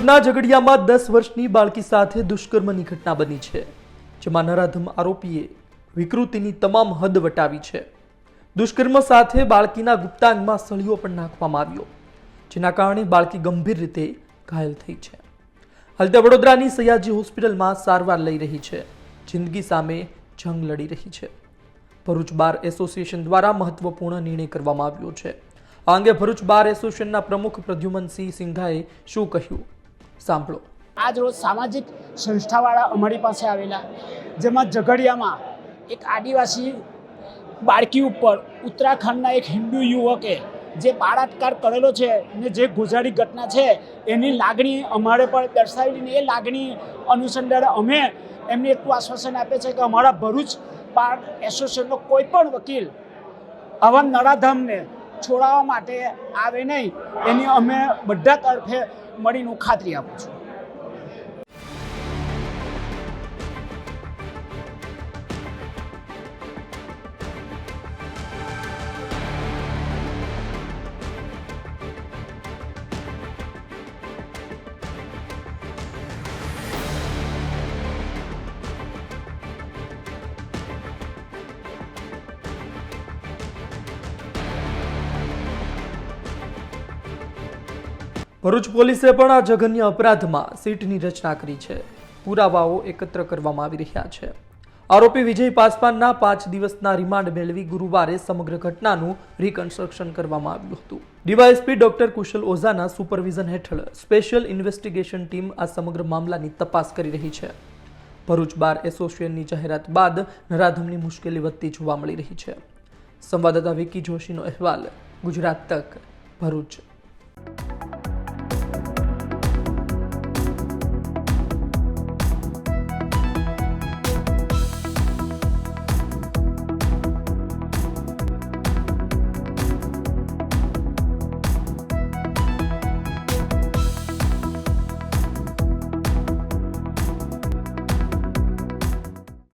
ભરૂચના ઝઘડિયામાં 10 વર્ષની બાળકી સાથે દુષ્કર્મની ઘટના બની છે, જેમાં નરાધમ આરોપીએ વિકૃતિની તમામ હદ વટાવી છે। દુષ્કર્મ સાથે બાળકીના ગુપ્તાંગમાં સળિયો પણ નાખવામાં આવ્યો, જેના કારણે બાળકી ગંભીર રીતે ઘાયલ થઈ છે। હાલ તે વડોદરાની સયાજી હોસ્પિટલમાં સારવાર લઈ રહી છે, જિંદગી સામે જંગ લડી રહી છે। ભરૂચ બાર એસોસિએશન દ્વારા મહત્વપૂર્ણ નિર્ણય કરવામાં આવ્યો છે। આ અંગે ભરૂચ બાર એસોસિએશનના પ્રમુખ પ્રદ્યુમનસિંહ સિંઘાએ શું કહ્યું, સાંભળો। આજ રોજ સામાજિક સંસ્થાવાળા અમારી પાસે આવેલા, જેમાં ઝઘડિયામાં એક આદિવાસી બાળકી ઉપર ઉત્તરાખંડના એક હિન્દુ યુવકે જે બળાત્કાર કરેલો છે ને જે ગુજારી ઘટના છે એની લાગણી અમારે પણ દર્શાવેલી। એ લાગણી અનુસંધાને અમે એમને એટલું આશ્વાસન આપે છે કે અમારા ભરૂચ બાર એસોસિએશનનો કોઈ પણ વકીલ આવા નરાધમને છોડાવવા માટે આવે નહીં, એની અમે બધા તરફે મળીને ખાતરી આપું છું। ભરૂચ પોલીસે પણ આ જઘન્ય અપરાધમાં સીટની રચના કરી છે। પુરાવાઓ એકત્ર કરવામાં આવી રહ્યા છે। આરોપી વિજય પાસવાનના 5 દિવસના રિમાન્ડ મેળવી ગુરુવારે સમગ્ર ઘટનાનું રિકન્સ્ટ્રક્શન કરવામાં આવ્યું હતું। ડીવાયએસપી ડોક્ટર કુશલ ઓઝાના સુપરવિઝન હેઠળ સ્પેશિયલ ઇન્વેસ્ટિગેશન ટીમ આ સમગ્ર મામલાની તપાસ કરી રહી છે। ભરૂચ બાર એસોસિએશનની જાહેરાત બાદ નરાધમની મુશ્કેલી વધતી જોવા મળી રહી છે। સંવાદદાતા વિકી જોશીનો અહેવાલ, ગુજરાત તક, ભરૂચ।